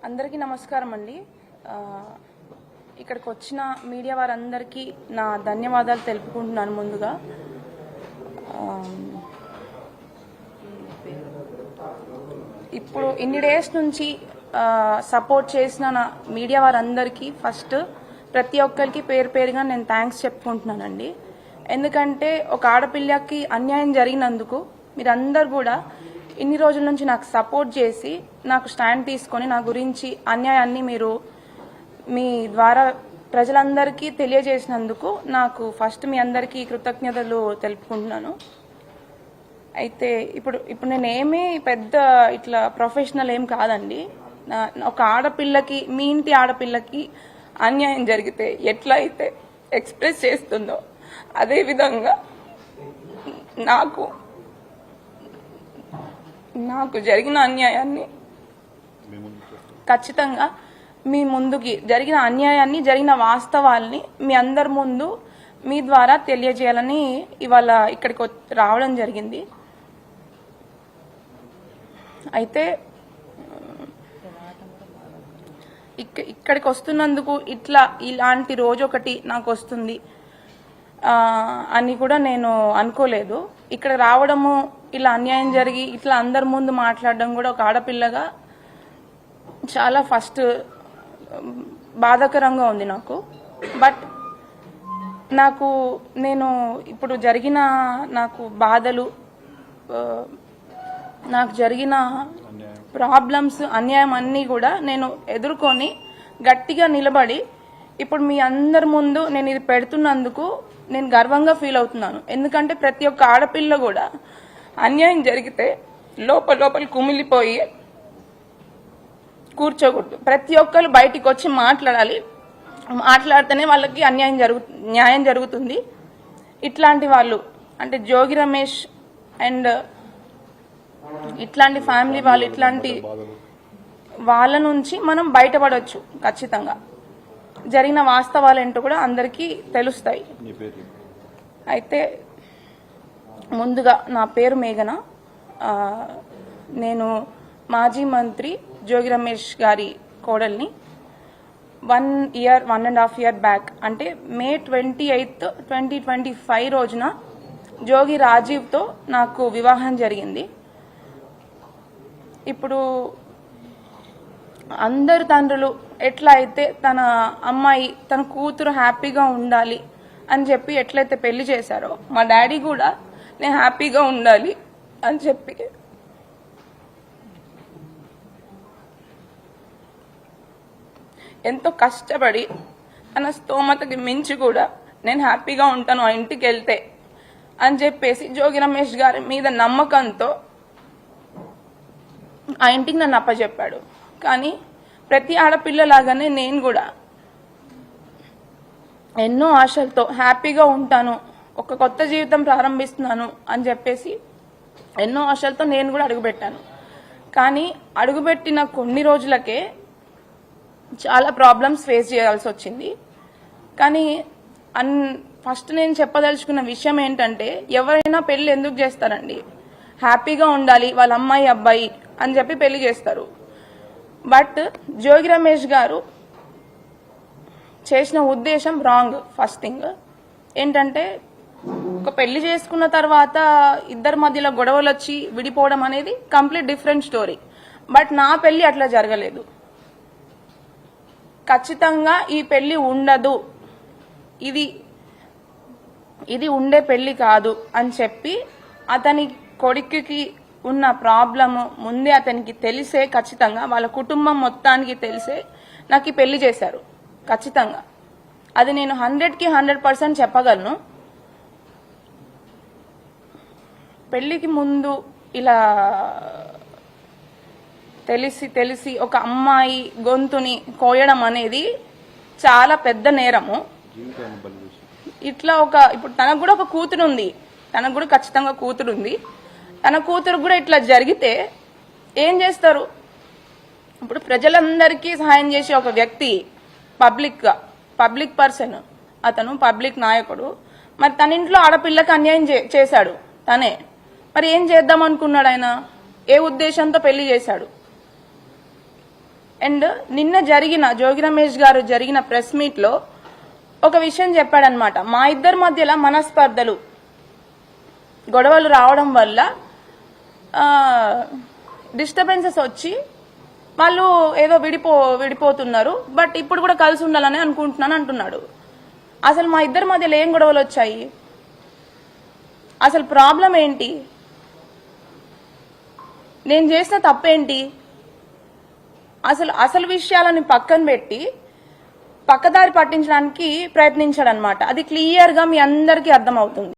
అందరికీ నమస్కారం అండి. ఇక్కడికి వచ్చిన మీడియా వారందరికీ నా ధన్యవాదాలు తెలుపుకుంటున్నాను. ముందుగా ఇప్పుడు ఇన్ని డేస్ నుంచి సపోర్ట్ చేసిన నా మీడియా వారందరికీ ఫస్ట్ ప్రతి ఒక్కరికి పేరు పేరుగా నేను థ్యాంక్స్ చెప్పుకుంటున్నానండి. ఎందుకంటే ఒక ఆడపిల్లకి అన్యాయం జరిగినందుకు మీరందరూ కూడా ఇన్ని రోజుల నుంచి నాకు సపోర్ట్ చేసి నాకు స్టాండ్ తీసుకొని నా గురించి అన్యాయాన్ని మీరు మీ ద్వారా ప్రజలందరికీ తెలియజేసినందుకు నాకు ఫస్ట్ మీ అందరికీ కృతజ్ఞతలు తెలుపుకుంటున్నాను. అయితే ఇప్పుడు నేనేమీ పెద్ద ఇట్లా ప్రొఫెషనల్ ఏం కాదండి. ఒక ఆడపిల్లకి, మీ ఇంటి ఆడపిల్లకి అన్యాయం జరిగితే ఎట్లా అయితే ఎక్స్ప్రెస్ చేస్తుందో అదేవిధంగా నాకు జరిగిన అన్యాయాన్ని ఖచ్చితంగా మీ ముందుకి జరిగిన అన్యాయాన్ని, జరిగిన వాస్తవాల్ని మీ అందరి ముందు మీ ద్వారా తెలియజేయాలని ఇవాళ ఇక్కడికి రావడం జరిగింది. అయితే ఇక్కడికి వస్తున్నందుకు ఇలాంటి రోజు ఒకటి నాకు వస్తుంది అని కూడా నేను అనుకోలేదు. ఇక్కడ రావడము, ఇలా అన్యాయం జరిగి ఇట్లా అందరి ముందు మాట్లాడడం కూడా ఒక ఆడపిల్లగా చాలా ఫస్ట్ బాధాకరంగా ఉంది నాకు. బట్ నేను ఇప్పుడు జరిగిన నాకు బాధలు, నాకు జరిగిన ప్రాబ్లమ్స్, అన్యాయం అన్నీ కూడా నేను ఎదుర్కొని గట్టిగా నిలబడి ఇప్పుడు మీ అందరి ముందు నేను ఇది పెడుతున్నందుకు నేను గర్వంగా ఫీల్ అవుతున్నాను. ఎందుకంటే ప్రతి ఒక్క ఆడపిల్ల కూడా అన్యాయం జరిగితే లోపల కుమిలిపోయి కూర్చోకూడదు. ప్రతి ఒక్కరు బయటికి వచ్చి మాట్లాడాలి. మాట్లాడితేనే వాళ్ళకి న్యాయం జరుగుతుంది. ఇట్లాంటి వాళ్ళు అంటే జోగి రమేష్ అండ్ ఇట్లాంటి ఫ్యామిలీ వాళ్ళు, ఇట్లాంటి వాళ్ళ నుంచి మనం బయటపడవచ్చు. ఖచ్చితంగా జరిగిన వాస్తవాలు ఏంటో కూడా అందరికీ తెలుస్తాయి. అయితే ముందుగా నా పేరు మేఘన. నేను మాజీ మంత్రి జోగి రమేష్ గారి కోడల్ని. 1.5 year బ్యాక్ అంటే May 28, 2025 రోజున జోగి రాజీవ్తో నాకు వివాహం జరిగింది. ఇప్పుడు అందరు తండ్రులు ఎట్లా అయితే తన అమ్మాయి, తన కూతురు హ్యాపీగా ఉండాలి అని చెప్పి ఎట్లయితే పెళ్లి చేశారో, మా డాడీ కూడా నేను హ్యాపీగా ఉండాలి అని చెప్పి ఎంతో కష్టపడి తన స్తోమతకి మించి కూడా నేను హ్యాపీగా ఉంటాను ఆ ఇంటికి వెళ్తే అని చెప్పేసి జోగి రమేష్ గారి మీద నమ్మకంతో ఆ ఇంటికి నన్ను అప్పచెప్పాడు. కానీ ప్రతి ఆడపిల్లలాగానే నేను కూడా ఎన్నో ఆశలతో హ్యాపీగా ఉంటాను, ఒక కొత్త జీవితం ప్రారంభిస్తున్నాను అని చెప్పేసి ఎన్నో ఆశలతో నేను కూడా అడుగుపెట్టాను. కానీ అడుగుపెట్టిన కొన్ని రోజులకే చాలా ప్రాబ్లమ్స్ ఫేస్ చేయాల్సి వచ్చింది. కానీ ఫస్ట్ నేను చెప్పదలుచుకున్న విషయం ఏంటంటే, ఎవరైనా పెళ్లి ఎందుకు చేస్తారండి? హ్యాపీగా ఉండాలి వాళ్ళ అమ్మాయి అబ్బాయి అని చెప్పి పెళ్లి చేస్తారు. బట్ జోగి రమేష్ గారు చేసిన ఉద్దేశం రాంగ్. ఫస్ట్ థింగ్ ఏంటంటే, ఒక పెళ్లి చేసుకున్న తర్వాత ఇద్దరి మధ్యలో గొడవలు వచ్చి విడిపోవడం అనేది కంప్లీట్ డిఫరెంట్ స్టోరీ. బట్ నా పెళ్లి అట్లా జరగలేదు. ఖచ్చితంగా ఈ పెళ్లి ఉండదు, ఇది ఉండే పెళ్లి కాదు అని చెప్పి అతని కొడుకుకి ఉన్న ప్రాబ్లము ముందే అతనికి తెలిసే, ఖచ్చితంగా వాళ్ళ కుటుంబం మొత్తానికి తెలిసే నాకు ఈ పెళ్లి చేశారు. ఖచ్చితంగా అది నేను 100కి 100% చెప్పగలను. పెళ్లికి ముందు ఇలా తెలిసి ఒక అమ్మాయి గొంతుని కోయడం అనేది చాలా పెద్ద నేరము. ఇట్లా ఇప్పుడు తనకు కూడా ఒక కూతురు ఉంది, తనకు కూడా ఖచ్చితంగా కూతురు ఉంది. తన కూతురు కూడా ఇట్లా జరిగితే ఏం చేస్తారు? ఇప్పుడు ప్రజలందరికీ సహాయం చేసే ఒక వ్యక్తి, పబ్లిక్ పర్సన్, అతను పబ్లిక్ నాయకుడు. మరి తన ఇంట్లో ఆడపిల్లకి అన్యాయం చేశాడు తనే. మరి ఏం చేద్దాం అనుకున్నాడు ఆయన? ఏ ఉద్దేశంతో పెళ్లి చేశాడు? అండ్ నిన్న జరిగిన జోగి రమేష్ గారు జరిగిన ప్రెస్ మీట్ లో ఒక విషయం చెప్పాడనమాట. మా ఇద్దరి మధ్యలో మనస్పర్ధలు గొడవలు రావడం వల్ల డిస్టర్బెన్సెస్ వచ్చి వాళ్ళు ఏదో విడిపోతున్నారు, బట్ ఇప్పుడు కూడా కలిసి ఉండాలని అనుకుంటున్నాను అంటున్నాడు. అసలు మా ఇద్దరి మధ్యలో ఏం గొడవలు వచ్చాయి? అసలు ప్రాబ్లం ఏంటి? నేను చేసిన తప్పేంటి? అసలు విషయాలని పక్కన పెట్టి పక్కదారి పట్టించడానికి ప్రయత్నించాడనమాట. అది క్లియర్ గా మీ అందరికీ అర్థమవుతుంది.